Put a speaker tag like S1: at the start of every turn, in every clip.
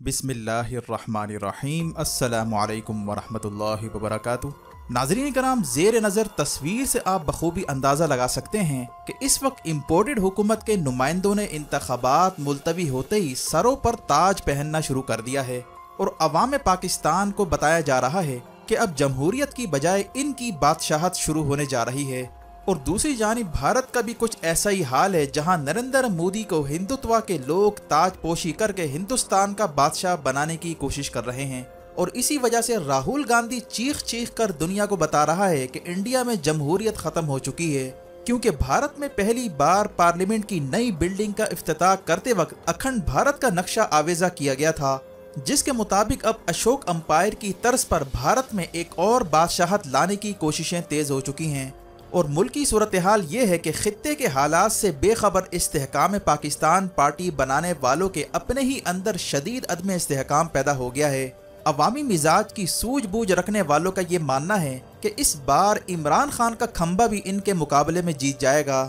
S1: बिस्मिल्लाहिर्रहमानिर्रहीम। अस्सलामुअलैकुम वरहमतुल्लाहि वबरकातुहू। नाज़रीन कराम, ज़ेर नज़र तस्वीर से आप बखूबी अंदाज़ा लगा सकते हैं कि इस वक्त इम्पोर्टेड हुकूमत के नुमाइंदों ने इंतखाबात मुलतवी होते ही सरों पर ताज पहनना शुरू कर दिया है और अवाम पाकिस्तान को बताया जा रहा है कि अब जमहूरियत की बजाय इनकी बादशाहत शुरू होने जा रही है। और दूसरी जानिब भारत का भी कुछ ऐसा ही हाल है, जहां नरेंद्र मोदी को हिंदुत्व के लोग ताजपोशी करके हिंदुस्तान का बादशाह बनाने की कोशिश कर रहे हैं। और इसी वजह से राहुल गांधी चीख चीख कर दुनिया को बता रहा है कि इंडिया में जमहूरियत खत्म हो चुकी है, क्योंकि भारत में पहली बार पार्लियामेंट की नई बिल्डिंग का इफ्तिताह करते वक्त अखंड भारत का नक्शा आवेजा किया गया था, जिसके मुताबिक अब अशोक अंपायर की तर्ज पर भारत में एक और बादशाहत लाने की कोशिशें तेज हो चुकी हैं। और मुल्क की सूरत हाल ये है कि खित्ते के हालात से बेखबर इस्तेहकाम पाकिस्तान पार्टी बनाने वालों के अपने ही अंदर शदीद अदम इस्तेहकाम पैदा हो गया है। अवामी मिजाज की सूझबूझ रखने वालों का ये मानना है कि इस बार इमरान खान का खंबा भी इनके मुकाबले में जीत जाएगा।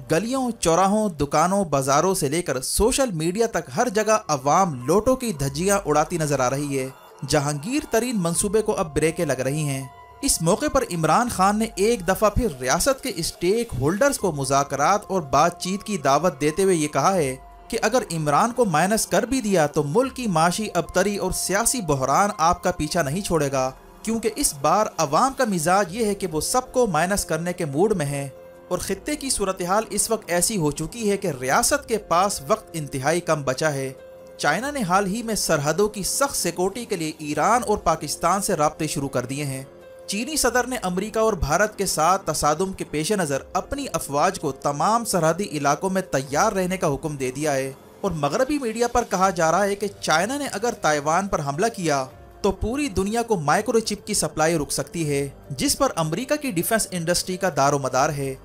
S1: गलियों, चौराहों, दुकानों, बाजारों से लेकर सोशल मीडिया तक हर जगह अवाम लोटों की धज्जियां उड़ाती नजर आ रही है। जहांगीर तरीन मंसूबे को अब ब्रेकें लग रही हैं। इस मौके पर इमरान खान ने एक दफा फिर रियासत के स्टेक होल्डर्स को मुज़ाकरात और बातचीत की दावत देते हुए ये कहा है कि अगर इमरान को माइनस कर भी दिया तो मुल्क की माशी अबतरी और सियासी बहरान आपका पीछा नहीं छोड़ेगा, क्योंकि इस बार अवाम का मिजाज ये है कि वो सबको माइनस करने के मूड में है। और खित्ते की सूरत हाल इस वक्त ऐसी हो चुकी है कि रियासत के पास वक्त इंतहाई कम बचा है। चाइना ने हाल ही में सरहदों की सख्त सिक्योरिटी के लिए ईरान और पाकिस्तान से राब्ते शुरू कर दिए हैं। चीनी सदर ने अमेरिका और भारत के साथ तसादुम के पेश नज़र अपनी अफवाज को तमाम सरहदी इलाकों में तैयार रहने का हुक्म दे दिया है। और मगरबी मीडिया पर कहा जा रहा है कि चाइना ने अगर ताइवान पर हमला किया तो पूरी दुनिया को माइक्रोचिप की सप्लाई रुक सकती है, जिस पर अमेरिका की डिफेंस इंडस्ट्री का दारोमदार है।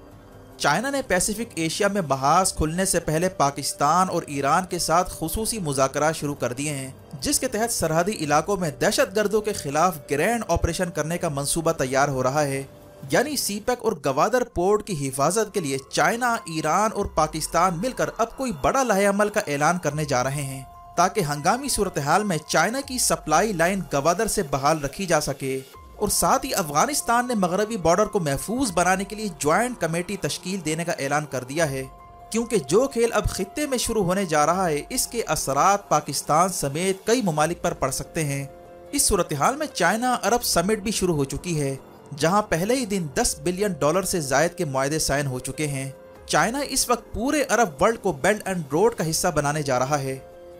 S1: चाइना ने पैसिफिक एशिया में महाज खुलने से पहले पाकिस्तान और ईरान के साथ खुसूसी मुज़ाकरात शुरू कर दिए हैं, जिसके तहत सरहदी इलाकों में दहशतगर्दों के खिलाफ ग्रैंड ऑपरेशन करने का मंसूबा तैयार हो रहा है। यानी सीपेक और गवादर पोर्ट की हिफाजत के लिए चाइना, ईरान और पाकिस्तान मिलकर अब कोई बड़ा लाहेअमल का ऐलान करने जा रहे हैं, ताकि हंगामी सूरत हाल में चाइना की सप्लाई लाइन गवादर से बहाल रखी जा सके। और साथ ही अफगानिस्तान ने मगरबी बॉर्डर को महफूज बनाने के लिए ज्वाइंट कमेटी तश्कील देने का ऐलान कर दिया है, क्योंकि जो खेल अब खित्ते में शुरू होने जा रहा है इसके असरात पाकिस्तान समेत कई ममालिक पर पड़ सकते हैं। इस सूरत हाल में चाइना अरब समिट भी शुरू हो चुकी है, जहां पहले ही दिन $10 बिलियन से जायद के मुआहदे साइन हो चुके हैं। चाइना इस वक्त पूरे अरब वर्ल्ड को बेल्ट एंड रोड का हिस्सा बनाने जा रहा है।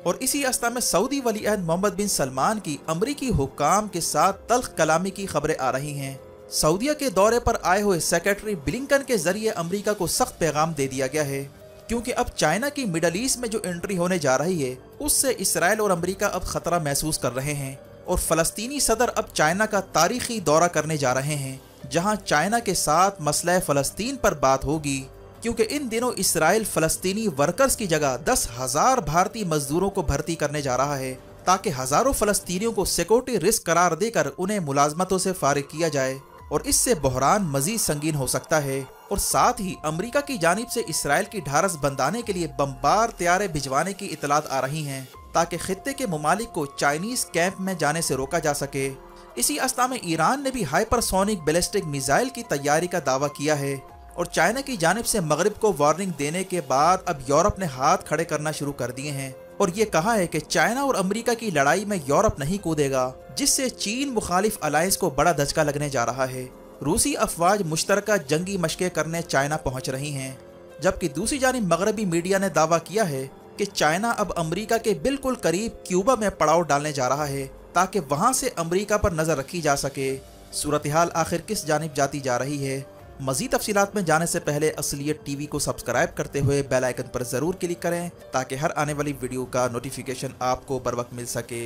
S1: और इसी अवस्था में सऊदी वलीअहद मोहम्मद बिन सलमान की अमरीकी हुक्काम के साथ तल्ख कलामी की खबरें आ रही हैं। सऊदीया के दौरे पर आए हुए सेक्रेटरी ब्लिंकन के जरिए अमरीका को सख्त पैगाम दे दिया गया है, क्योंकि अब चाइना की मिडल ईस्ट में जो एंट्री होने जा रही है उससे इसराइल और अमरीका अब खतरा महसूस कर रहे हैं। और फलस्तीनी सदर अब चाइना का तारीखी दौरा करने जा रहे हैं, जहां चाइना के साथ मसला फ़लस्तीन पर बात होगी, क्योंकि इन दिनों इसराइल फ़लस्तीनी वर्कर्स की जगह 10,000 भारतीय मजदूरों को भर्ती करने जा रहा है, ताकि हज़ारों फ़लस्तीनियों को सिक्योरिटी रिस्क करार देकर उन्हें मुलाजमतों से फारिग किया जाए। और इससे बहरान मजीद संगीन हो सकता है। और साथ ही अमरीका की जानिब से इसराइल की ढारस बंधाने के लिए बमबार तैयारे भिजवाने की इतलात आ रही हैं, ताकि खित्ते के ममालिक को चाइनीज कैंप में जाने से रोका जा सके। इसी अवस्था में ईरान ने भी हाइपरसोनिक बैलिस्टिक मिसाइल की तैयारी का दावा किया है। और चाइना की जानिब से मगरिब को वार्निंग देने के बाद अब यूरोप ने हाथ खड़े करना शुरू कर दिए हैं और ये कहा है कि चाइना और अमेरिका की लड़ाई में यूरोप नहीं कूदेगा, जिससे चीन मुखालिफ अलायंस को बड़ा धचका लगने जा रहा है। रूसी अफवाज मुश्तरका जंगी मशक़ें करने चाइना पहुंच रही हैं, जबकि दूसरी जानिब मगरबी मीडिया ने दावा किया है कि चाइना अब अमेरिका के बिल्कुल करीब क्यूबा में पड़ाव डालने जा रहा है, ताकि वहां से अमेरिका पर नजर रखी जा सके। सूरत हाल आखिर किस जानिब जाती जा रही है? मज़ीद तफसीलात में जाने से पहले असलियत टीवी को सब्सक्राइब करते हुए बेल आइकन पर ज़रूर क्लिक करें, ताकि हर आने वाली वीडियो का नोटिफिकेशन आपको बर वक्त मिल सके।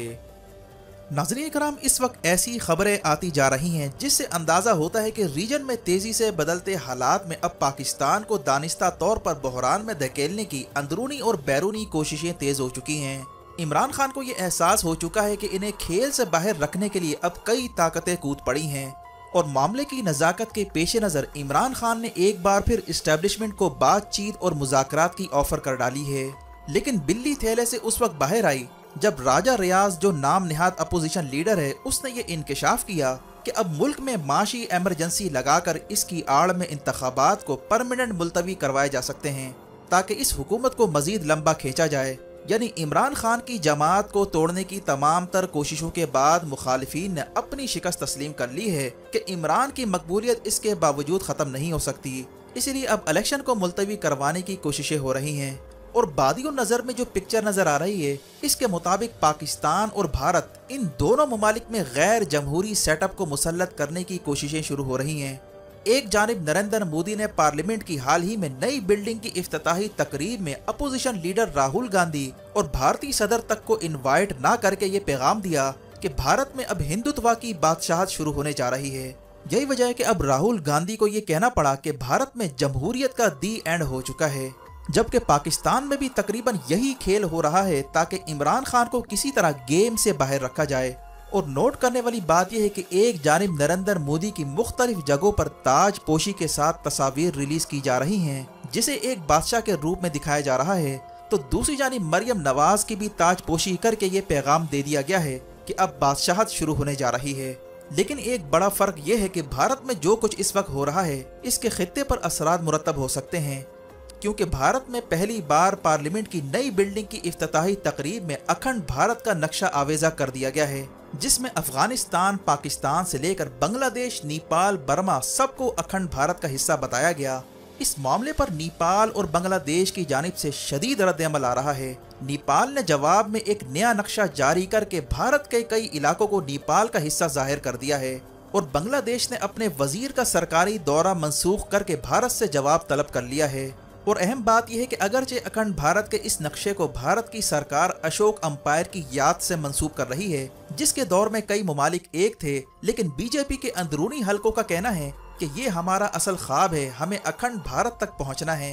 S1: नाज़रीन कराम, इस वक्त ऐसी खबरें आती जा रही हैं जिससे अंदाज़ा होता है कि रीजन में तेज़ी से बदलते हालात में अब पाकिस्तान को दानिस्ता तौर पर बहरान में धकेलने की अंदरूनी और बैरूनी कोशिशें तेज़ हो चुकी हैं। इमरान खान को ये एहसास हो चुका है कि इन्हें खेल से बाहर रखने के लिए अब कई ताकतें कूद पड़ी हैं। और मामले की नज़ाकत के पेश नज़र इमरान खान ने एक बार फिर इस्टेब्लिशमेंट को बातचीत और मुज़ाकरात की ऑफर कर डाली है। लेकिन बिल्ली थैले से उस वक्त बाहर आई जब राजा रियाज जो नाम निहाद अपोजिशन लीडर है उसने ये इंकशाफ किया कि अब मुल्क में माशी एमरजेंसी लगाकर इसकी आड़ में इंतखाबात को परमानेंट मुलतवी करवाए जा सकते हैं ताकि इस हुकूमत को मजीद लंबा खींचा जाए। यानी इमरान खान की जमात को तोड़ने की तमाम तर कोशिशों के बाद मुखालिफिन ने अपनी शिकस्त तस्लीम कर ली है कि इमरान की मकबूलियत इसके बावजूद ख़त्म नहीं हो सकती, इसलिए अब इलेक्शन को मुलतवी करवाने की कोशिशें हो रही हैं। और बादियों नज़र में जो पिक्चर नज़र आ रही है इसके मुताबिक पाकिस्तान और भारत इन दोनों ममालिक में गैर जमहूरी सेटअप को मुसल्लत करने की कोशिशें शुरू हो रही हैं। एक जानिब नरेंद्र मोदी ने पार्लियामेंट की हाल ही में नई बिल्डिंग की इफ्तिताही तकरीब में अपोजिशन लीडर राहुल गांधी और भारतीय सदर तक को इनवाइट ना करके ये पैगाम दिया कि भारत में अब हिंदुत्व की बादशाहत शुरू होने जा रही है। यही वजह है कि अब राहुल गांधी को ये कहना पड़ा कि भारत में जमहूरियत का दी एंड हो चुका है, जबकि पाकिस्तान में भी तकरीबन यही खेल हो रहा है ताकि इमरान खान को किसी तरह गेम से बाहर रखा जाए। और नोट करने वाली बात यह है कि एक जानिब नरेंद्र मोदी की मुख्तलिफ जगहों पर ताज पोशी के साथ तस्वीर रिलीज की जा रही हैं जिसे एक बादशाह के रूप में दिखाया जा रहा है, तो दूसरी जानिब मरियम नवाज की भी ताज पोशी करके ये पैगाम दे दिया गया है कि अब बादशाहत शुरू होने जा रही है। लेकिन एक बड़ा फर्क यह है कि भारत में जो कुछ इस वक्त हो रहा है इसके खित्ते पर असरात मुरतब हो सकते हैं, क्योंकि भारत में पहली बार पार्लियामेंट की नई बिल्डिंग की इफ्तिताही तकरीब में अखंड भारत का नक्शा आवेजा कर दिया गया है, जिसमें अफगानिस्तान, पाकिस्तान से लेकर बांग्लादेश, नेपाल, बर्मा सबको अखंड भारत का हिस्सा बताया गया। इस मामले पर नेपाल और बांग्लादेश की जानिब से शदीद रद्द-ए-अमल आ रहा है। नेपाल ने जवाब में एक नया नक्शा जारी करके भारत के कई इलाकों को नेपाल का हिस्सा जाहिर कर दिया है और बांग्लादेश ने अपने वजीर का सरकारी दौरा मंसूख करके भारत से जवाब तलब कर लिया है। और अहम बात यह है कि अगरचे अखंड भारत के इस नक्शे को भारत की सरकार अशोक अंपायर की याद से मंसूब कर रही है, जिसके दौर में कई ममालिक एक थे, लेकिन बीजेपी के अंदरूनी हलकों का कहना है कि ये हमारा असल ख्वाब है, हमें अखंड भारत तक पहुंचना है।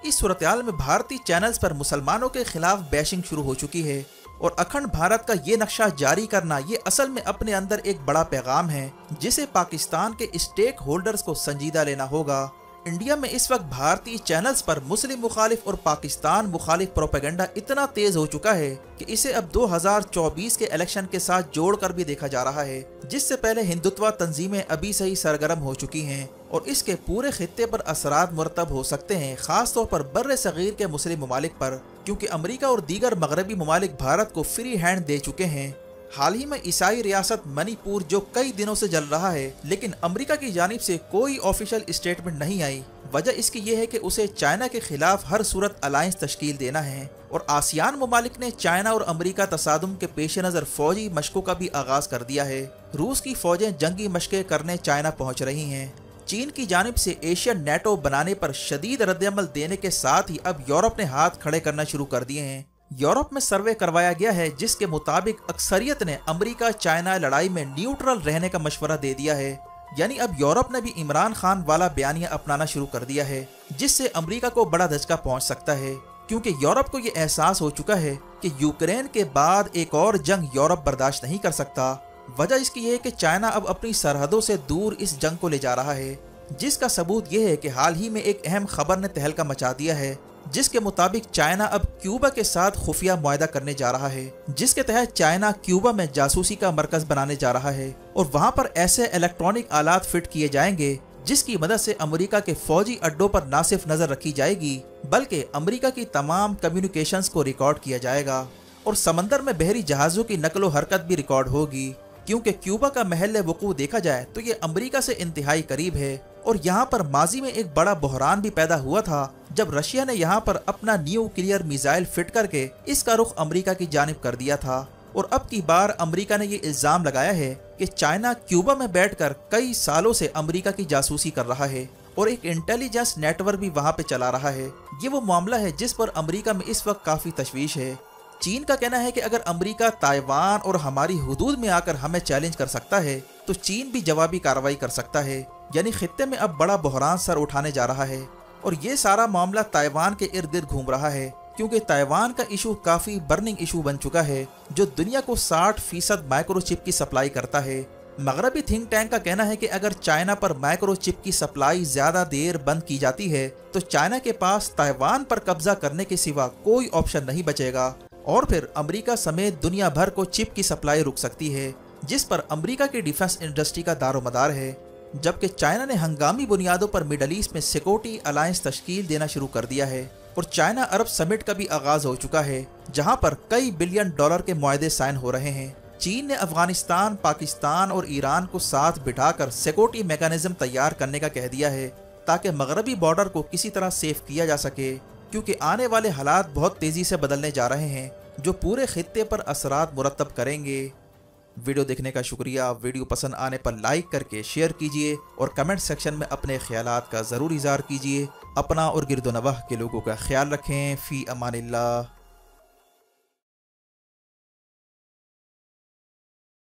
S1: इस सूरत-ए-हाल में भारतीय चैनल्स पर मुसलमानों के खिलाफ बैशिंग शुरू हो चुकी है और अखंड भारत का ये नक्शा जारी करना ये असल में अपने अंदर एक बड़ा पैगाम है जिसे पाकिस्तान के स्टेक होल्डर्स को संजीदा लेना होगा। इंडिया में इस वक्त भारतीय चैनल्स पर मुस्लिम मुखालिफ और पाकिस्तान मुखालिफ प्रोपेगेंडा इतना तेज हो चुका है कि इसे अब 2024 के इलेक्शन के साथ जोड़कर भी देखा जा रहा है, जिससे पहले हिंदुत्व तंजीमें अभी से ही सरगर्म हो चुकी हैं और इसके पूरे खित्ते पर असरात मुरतब हो सकते हैं, खास तौर पर बर्रे सगीर के मुस्लिम ममालिक पर, क्योंकि अमरीका और दीगर मगरबी ममालिक भारत को फ्री हैंड दे चुके हैं। हाल ही में ईसाई रियासत मणिपुर जो कई दिनों से जल रहा है, लेकिन अमेरिका की जानिब से कोई ऑफिशियल स्टेटमेंट नहीं आई। वजह इसकी यह है कि उसे चाइना के खिलाफ हर सूरत अलायंस तश्कील देना है और आसियान ममालिक ने चाइना और अमेरिका तसादुम के पेश नज़र फौजी मशकों का भी आगाज कर दिया है। रूस की फौजें जंगी मशकें करने चाइना पहुँच रही हैं। चीन की जानिब से एशियन नेटो बनाने पर शदीद रद्द-ए-अमल देने के साथ ही अब यूरोप ने हाथ खड़े करना शुरू कर दिए हैं। यूरोप में सर्वे करवाया गया है जिसके मुताबिक अक्सरियत ने अमेरिका चाइना लड़ाई में न्यूट्रल रहने का मशवरा दे दिया है। यानी अब यूरोप ने भी इमरान खान वाला बयानिया अपनाना शुरू कर दिया है, जिससे अमेरिका को बड़ा धचका पहुंच सकता है, क्योंकि यूरोप को ये एहसास हो चुका है कि यूक्रेन के बाद एक और जंग यूरोप बर्दाश्त नहीं कर सकता। वजह इसकी है कि चाइना अब अपनी सरहदों से दूर इस जंग को ले जा रहा है, जिसका सबूत यह है कि हाल ही में एक अहम खबर ने तहलका मचा दिया है, जिसके मुताबिक चाइना अब क्यूबा के साथ खुफिया मुआहदा करने जा रहा है, जिसके तहत चाइना क्यूबा में जासूसी का मरकज बनाने जा रहा है और वहां पर ऐसे इलेक्ट्रॉनिक आलात फिट किए जाएंगे जिसकी मदद से अमेरिका के फौजी अड्डों पर न सिर्फ नजर रखी जाएगी बल्कि अमेरिका की तमाम कम्युनिकेशंस को रिकॉर्ड किया जाएगा और समंदर में बहरी जहाजों की नकलो हरकत भी रिकॉर्ड होगी, क्योंकि क्यूबा का महल वकूअ देखा जाए तो ये अमेरिका से इंतहाई करीब है और यहाँ पर माजी में एक बड़ा बहरान भी पैदा हुआ था जब रशिया ने यहाँ पर अपना न्यूक्लियर मिसाइल फिट करके इसका रुख अमेरिका की जानिब कर दिया था। और अब की बार अमेरिका ने ये इल्जाम लगाया है कि चाइना क्यूबा में बैठकर कई सालों से अमेरिका की जासूसी कर रहा है और एक इंटेलिजेंस नेटवर्क भी वहाँ पे चला रहा है। ये वो मामला है जिस पर अमेरिका में इस वक्त काफी तशवीश है। चीन का कहना है कि अगर अमेरिका ताइवान और हमारी हुदूद में आकर हमें चैलेंज कर सकता है तो चीन भी जवाबी कार्रवाई कर सकता है। यानी खित्ते में अब बड़ा बहरान सर उठाने जा रहा है और ये सारा मामला ताइवान के इर्द गिर्द घूम रहा है, क्योंकि ताइवान का इशू काफी बर्निंग इशू बन चुका है जो दुनिया को 60% माइक्रोचिप की सप्लाई करता है। मगरबी थिंक टैंक का कहना है कि अगर चाइना पर माइक्रोचिप की सप्लाई ज्यादा देर बंद की जाती है तो चाइना के पास ताइवान पर कब्जा करने के सिवा कोई ऑप्शन नहीं बचेगा और फिर अमेरिका समेत दुनिया भर को चिप की सप्लाई रुक सकती है, जिस पर अमेरिका की डिफेंस इंडस्ट्री का दारोमदार है। जबकि चाइना ने हंगामी बुनियादों पर मिडल ईस्ट में सिक्योरिटी अलायंस तश्कील देना शुरू कर दिया है और चाइना अरब समिट का भी आगाज हो चुका है, जहां पर कई बिलियन डॉलर के मुआहदे साइन हो रहे हैं। चीन ने अफगानिस्तान, पाकिस्तान और ईरान को साथ बिठाकर सिक्योरिटी मैकेनिज्म तैयार करने का कह दिया है, ताकि मगरबी बॉर्डर को किसी तरह सेफ किया जा सके, क्योंकि आने वाले हालात बहुत तेजी से बदलने जा रहे हैं, जो पूरे खित्ते पर असरात मुरतब करेंगे। वीडियो देखने का शुक्रिया। वीडियो पसंद आने पर लाइक करके शेयर कीजिए और कमेंट सेक्शन में अपने ख्यालात का ज़रूर इज़हार कीजिए। अपना और गिरदोनवाह के लोगों का ख्याल रखें। फ़ी अमानिल्लाह।